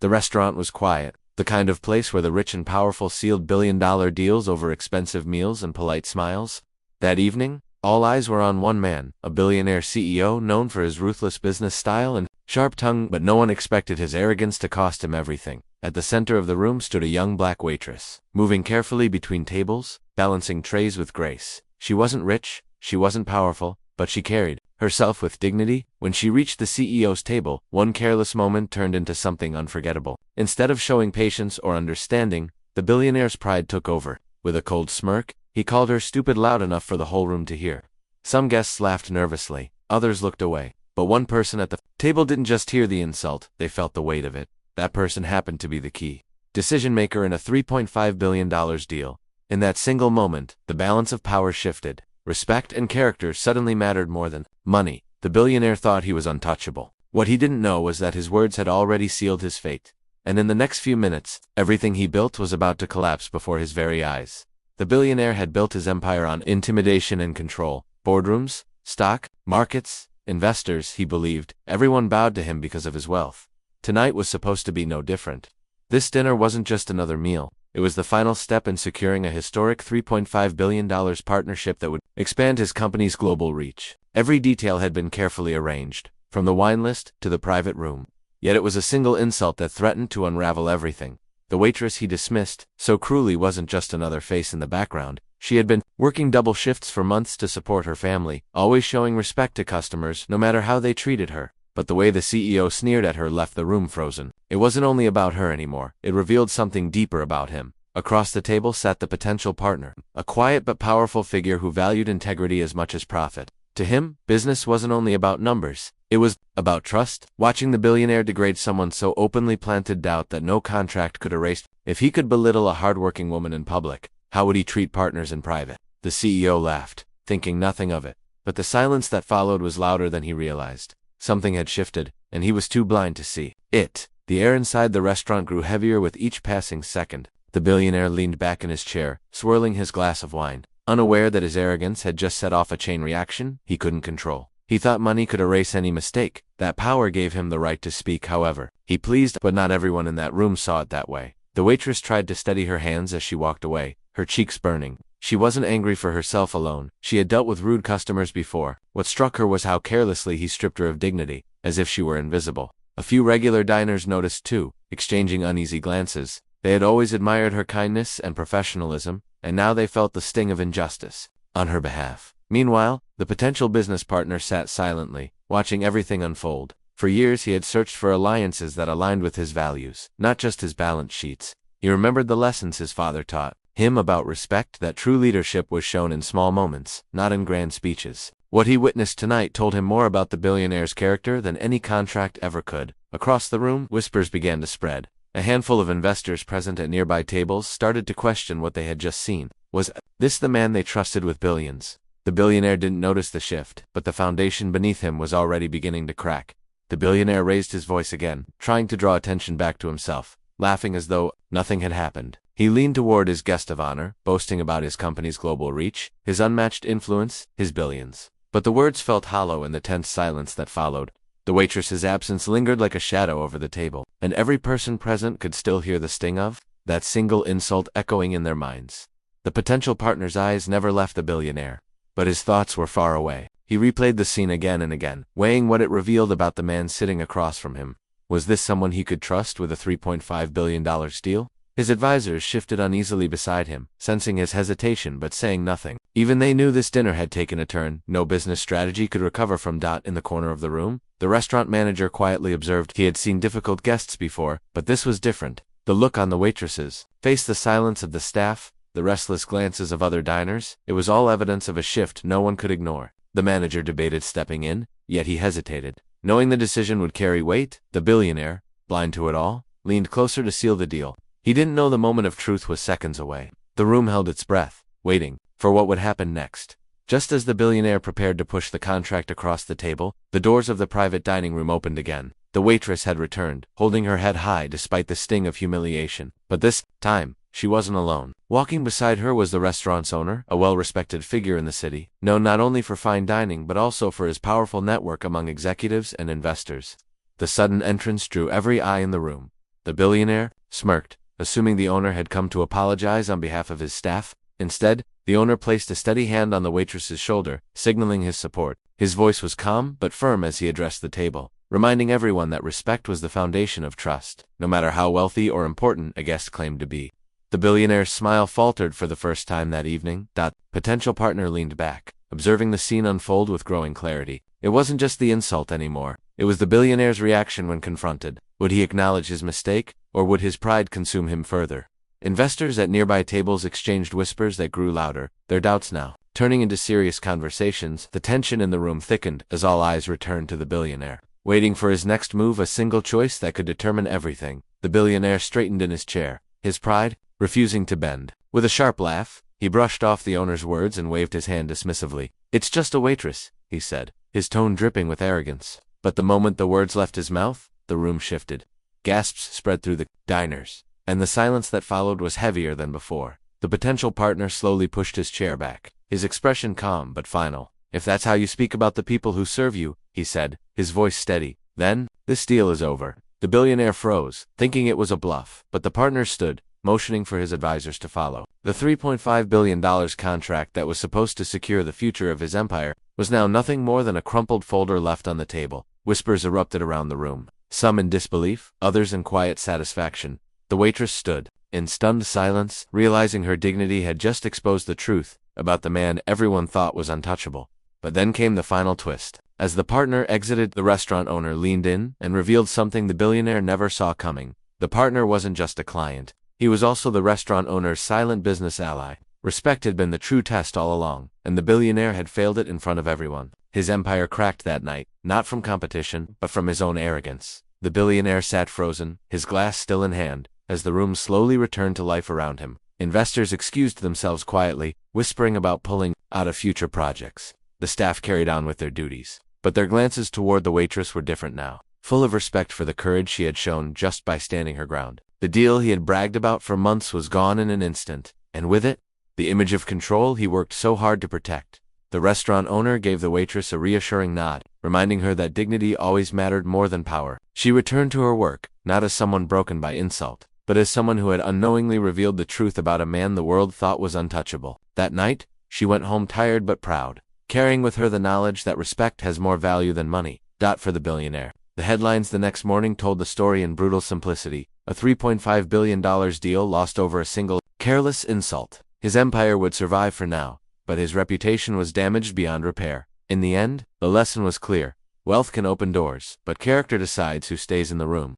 The restaurant was quiet, the kind of place where the rich and powerful sealed billion-dollar deals over expensive meals and polite smiles. That evening, all eyes were on one man, a billionaire CEO known for his ruthless business style and sharp tongue, but no one expected his arrogance to cost him everything. At the center of the room stood a young black waitress, moving carefully between tables, balancing trays with grace. She wasn't rich, she wasn't powerful, but she carried herself with dignity. When she reached the CEO's table, one careless moment turned into something unforgettable. Instead of showing patience or understanding, the billionaire's pride took over. With a cold smirk, he called her stupid loud enough for the whole room to hear. Some guests laughed nervously, others looked away. But one person at the table didn't just hear the insult, they felt the weight of it. That person happened to be the key decision-maker in a $3.5 billion deal. In that single moment, the balance of power shifted. Respect and character suddenly mattered more than money. The billionaire thought he was untouchable. What he didn't know was that his words had already sealed his fate. And in the next few minutes, everything he built was about to collapse before his very eyes. The billionaire had built his empire on intimidation and control. Boardrooms, stock, markets, investors, he believed, everyone bowed to him because of his wealth. Tonight was supposed to be no different. This dinner wasn't just another meal. It was the final step in securing a historic $3.5 billion partnership that would expand his company's global reach. Every detail had been carefully arranged, from the wine list to the private room. Yet it was a single insult that threatened to unravel everything. The waitress he dismissed so cruelly wasn't just another face in the background. She had been working double shifts for months to support her family, always showing respect to customers no matter how they treated her. But the way the CEO sneered at her left the room frozen. It wasn't only about her anymore, it revealed something deeper about him. Across the table sat the potential partner, a quiet but powerful figure who valued integrity as much as profit. To him, business wasn't only about numbers, it was about trust. Watching the billionaire degrade someone so openly planted doubt that no contract could erase. If he could belittle a hardworking woman in public, how would he treat partners in private? The CEO laughed, thinking nothing of it. But the silence that followed was louder than he realized. Something had shifted, and he was too blind to see it. The air inside the restaurant grew heavier with each passing second. The billionaire leaned back in his chair, swirling his glass of wine, unaware that his arrogance had just set off a chain reaction he couldn't control. He thought money could erase any mistake. That power gave him the right to speak, however. He pleased, but not everyone in that room saw it that way. The waitress tried to steady her hands as she walked away, her cheeks burning. She wasn't angry for herself alone. She had dealt with rude customers before. What struck her was how carelessly he stripped her of dignity, as if she were invisible. A few regular diners noticed too, exchanging uneasy glances. They had always admired her kindness and professionalism, and now they felt the sting of injustice on her behalf. Meanwhile, the potential business partner sat silently, watching everything unfold. For years he had searched for alliances that aligned with his values, not just his balance sheets. He remembered the lessons his father taught him about respect, that true leadership was shown in small moments, not in grand speeches. What he witnessed tonight told him more about the billionaire's character than any contract ever could. Across the room, whispers began to spread. A handful of investors present at nearby tables started to question what they had just seen. Was this the man they trusted with billions? The billionaire didn't notice the shift, but the foundation beneath him was already beginning to crack. The billionaire raised his voice again, trying to draw attention back to himself, laughing as though nothing had happened. He leaned toward his guest of honor, boasting about his company's global reach, his unmatched influence, his billions. But the words felt hollow in the tense silence that followed. The waitress's absence lingered like a shadow over the table, and every person present could still hear the sting of that single insult echoing in their minds. The potential partner's eyes never left the billionaire, but his thoughts were far away. He replayed the scene again and again, weighing what it revealed about the man sitting across from him. Was this someone he could trust with a $3.5 billion deal? His advisors shifted uneasily beside him, sensing his hesitation but saying nothing. Even they knew this dinner had taken a turn no business strategy could recover from. In the corner of the room, the restaurant manager quietly observed he had seen difficult guests before, but this was different. The look on the waitress's face, the silence of the staff, the restless glances of other diners, it was all evidence of a shift no one could ignore. The manager debated stepping in, yet he hesitated. Knowing the decision would carry weight, the billionaire, blind to it all, leaned closer to seal the deal. He didn't know the moment of truth was seconds away. The room held its breath, waiting for what would happen next. Just as the billionaire prepared to push the contract across the table, the doors of the private dining room opened again. The waitress had returned, holding her head high despite the sting of humiliation. But this time, she wasn't alone. Walking beside her was the restaurant's owner, a well-respected figure in the city, known not only for fine dining but also for his powerful network among executives and investors. The sudden entrance drew every eye in the room. The billionaire smirked, assuming the owner had come to apologize on behalf of his staff. Instead, the owner placed a steady hand on the waitress's shoulder, signaling his support. His voice was calm but firm as he addressed the table, reminding everyone that respect was the foundation of trust, no matter how wealthy or important a guest claimed to be. The billionaire's smile faltered for the first time that evening. Potential partner leaned back, observing the scene unfold with growing clarity. It wasn't just the insult anymore. It was the billionaire's reaction when confronted. Would he acknowledge his mistake, or would his pride consume him further? Investors at nearby tables exchanged whispers that grew louder, their doubts now turning into serious conversations. The tension in the room thickened as all eyes returned to the billionaire, waiting for his next move, a single choice that could determine everything. The billionaire straightened in his chair, his pride refusing to bend. With a sharp laugh, he brushed off the owner's words and waved his hand dismissively. "It's just a waitress," he said, his tone dripping with arrogance. But the moment the words left his mouth, the room shifted. Gasps spread through the diners, and the silence that followed was heavier than before. The potential partner slowly pushed his chair back, his expression calm but final. "If that's how you speak about the people who serve you," he said, his voice steady, "then this deal is over." The billionaire froze, thinking it was a bluff, but the partner stood, motioning for his advisors to follow. The $3.5 billion contract that was supposed to secure the future of his empire was now nothing more than a crumpled folder left on the table. Whispers erupted around the room, some in disbelief, others in quiet satisfaction. The waitress stood, in stunned silence, realizing her dignity had just exposed the truth about the man everyone thought was untouchable. But then came the final twist. As the partner exited, the restaurant owner leaned in and revealed something the billionaire never saw coming. The partner wasn't just a client. He was also the restaurant owner's silent business ally. Respect had been the true test all along, and the billionaire had failed it in front of everyone. His empire cracked that night, not from competition, but from his own arrogance. The billionaire sat frozen, his glass still in hand, as the room slowly returned to life around him. Investors excused themselves quietly, whispering about pulling out of future projects. The staff carried on with their duties, but their glances toward the waitress were different now, full of respect for the courage she had shown just by standing her ground. The deal he had bragged about for months was gone in an instant, and with it, the image of control he worked so hard to protect. The restaurant owner gave the waitress a reassuring nod, reminding her that dignity always mattered more than power. She returned to her work, not as someone broken by insult, but as someone who had unknowingly revealed the truth about a man the world thought was untouchable. That night, she went home tired but proud, carrying with her the knowledge that respect has more value than money. For the billionaire. The headlines the next morning told the story in brutal simplicity. A $3.5 billion deal lost over a single, careless insult. His empire would survive for now, but his reputation was damaged beyond repair. In the end, the lesson was clear. Wealth can open doors, but character decides who stays in the room.